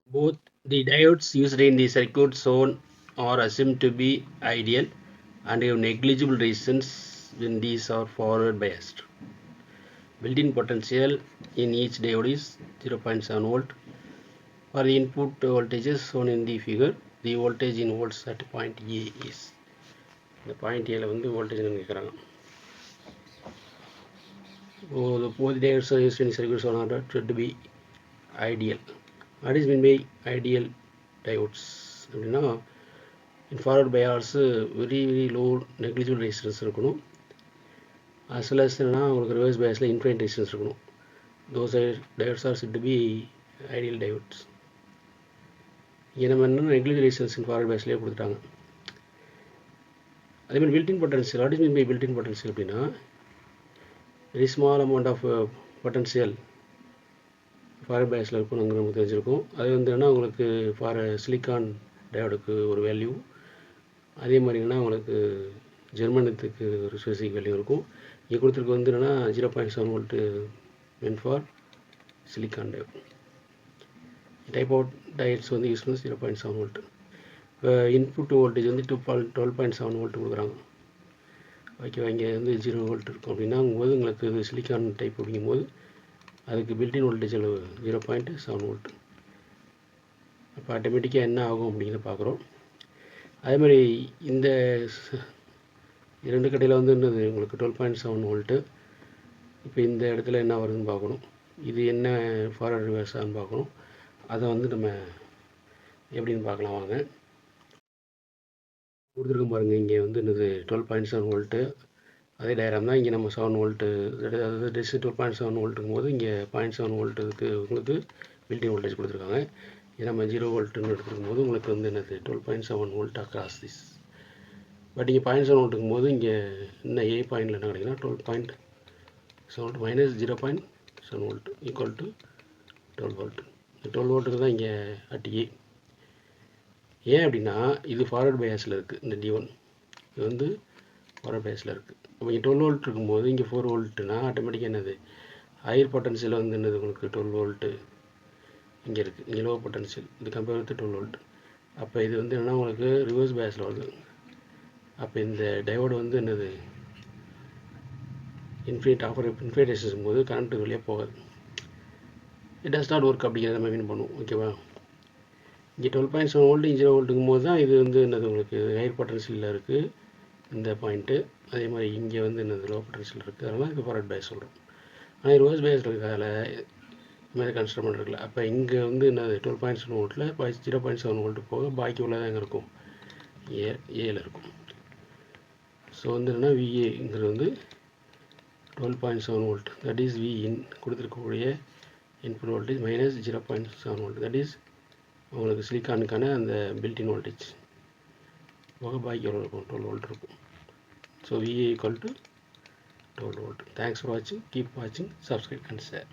Both the diodes used in the circuit shown are assumed to be ideal and have negligible resistance when these are forward biased. Built-in potential in each diode is 0.7 volt. For the input voltages shown in the figure, the voltage in volts at point A is. The point A வந்து voltage கேட்குறாங்க. Both diodes are used in circuits shown are should be ideal. What is meant by ideal diodes? அப்படின்னா in forward bias very low negligible resistance இருக்கணும். as well as உங்களுக்கு reverse biasல infinite resistance இருக்கணும். Those diodes are said to be ideal diodes. இங்கே நம்ம என்ன negligible resistance in forward biasலேயே கொடுத்துட்டாங்க. அதே மாதிரி built-in potential. What is meant by built-in potential அப்படின்னா very small amount of potential forward பயாஸில் இருக்கும் நாங்கள் நமக்கு தெரிஞ்சிருக்கும். அது வந்து என்ன உங்களுக்கு ஃபார் சிலிக்கான் டயோடுக்கு ஒரு வேல்யூ, அதே மாதிரினா உங்களுக்கு ஜெர்மனத்துக்கு ஒரு ஸ்பெசிஃபிக் வேல்யூ இருக்கும். இங்கே கொடுத்துருக்கு வந்து என்னென்னா 0.7 வோல்ட்டு மென் for silicon diode. Type of diodes வந்து யூஸ் பண்ணி 0.7 வோல்ட்டு. இப்போ இன்புட் வோல்டேஜ் வந்து 12.7 வோல்ட்டு கொடுக்குறாங்க. ஓகேவா, இங்கே வந்து 0 வோல்ட் இருக்கும் அப்படின்னாங்கும்போது உங்களுக்கு இது சிலிக்கான் டைப் அப்படிங்கும்போது அதுக்கு பில்டின் வோல்டேஜ் அளவு 0.7 வோல்ட். அப்போ ஆட்டோமேட்டிக்காக என்ன ஆகும் அப்படிங்கிறத பார்க்குறோம். அதே மாதிரி இந்த இரண்டு கடையில் வந்து என்னது உங்களுக்கு 12.7 வோல்ட்டு. இப்போ இந்த இடத்துல என்ன வருதுன்னு பார்க்கணும். இது என்ன ஃபார்வர்ட் ரிவர்ஸான்னு பார்க்கணும். அதை வந்து நம்ம எப்படின்னு பார்க்கலாம் வாங்க. கொடுத்துருக்கோம் பாருங்கள், இங்கே வந்து என்னது 12.7 வோல்ட்டு. அதே டயக்ராம் தான். இங்கே நம்ம 7 வோல்ட்டு, அதாவது டிஸ் 12.7 வோல்ட்டுக்கும் போது இங்கே 0.7 வோல்ட்டுக்கு உங்களுக்கு பில்டிங் வோல்டேஜ் கொடுத்துருக்காங்க. இது நம்ம 0 வோல்ட்டுன்னு எடுத்துக்கும் போது உங்களுக்கு வந்து என்னது 12.7 வோல்ட் அக்ராஸ் திஸ். பட் இங்கே 0.7 வோல்ட்டுக்கும் போது இங்கே இன்னும் ஏ பாயிண்டில் என்ன கிடைக்குன்னா 12.7 volt minus 0.7 volt equal to 12 volt. இந்த 12 வோல்ட்டுக்கு தான் இங்கே அட் ஏ. ஏன் அப்படின்னா இது ஃபார்வர்ட் பயாஸில் இருக்குது. இந்த D1 இது வந்து ஃபார்வர்ட் பயாஸில் இருக்குது. இப்போ இங்கே 12 வோல்ட் இருக்கும்போது இங்கே 4 வோல்ட்டுனா ஆட்டோமேட்டிக்காக என்னது ஹையர் பொட்டன்ஷியல் வந்து என்னது உங்களுக்கு 12 வோல்ட்டு இங்கே இருக்குது. இங்கே லோ பொட்டன்ஷியல் இது கம்பேர் வித் 12 வோல்ட். அப்போ இது வந்து என்னென்னா உங்களுக்கு ரிவர்ஸ் பயாஸில் வருது. அப்போ இந்த டயோடு வந்து என்னது இன்ஃபினிட் ரெசிஸ்டன்ஸ் போது கரண்ட்டு வெளியே போகாது. இட் டஸ் நாட் ஒர்க் அப்படிங்கிறத நம்ம மீன் பண்ணுவோம். ஓகேவா, இங்கே 12.7 வோல்ட்டு 0 வோல்ட்டுக்கும் போது தான் இது வந்து என்னது உங்களுக்கு ஹையர் பொட்டன்ஷியலில் இருக்குது இந்த பாயிண்ட்டு. அதே மாதிரி இங்கே வந்து என்னது லோ பொட்டன்ஷியல் இருக்குது. அதனால் இது ஃபார்வர்ட் பயாஸ் சொல்கிறோம். ஆனால் ரிவர்ஸ் பயாஸ் இருக்கிறதால இது மாதிரி கன்சிடர் பண்ணிருக்கல. அப்போ இங்கே வந்து என்னது 12.7 வோல்ட்டில் 0.7 வோல்ட்டு போக பாக்கி உள்ளதாக எங்கே இருக்கும் ஏல இருக்கும். ஸோ வந்து என்னென்னா விஏங்கிறது வந்து 12.7 வோல்ட், தட் இஸ் வி இன் கொடுத்துருக்கக்கூடிய input voltage minus 0.7 volt, that is உங்களுக்கு சிலிக்கானுக்கான அந்த பில்டின் வோல்டேஜ் போக பாக்கி எவ்வளோ இருக்கும் 12 வோல்ட் இருக்கும். So VA equal to 12 volt. Thanks for watching. Keep watching, subscribe and share.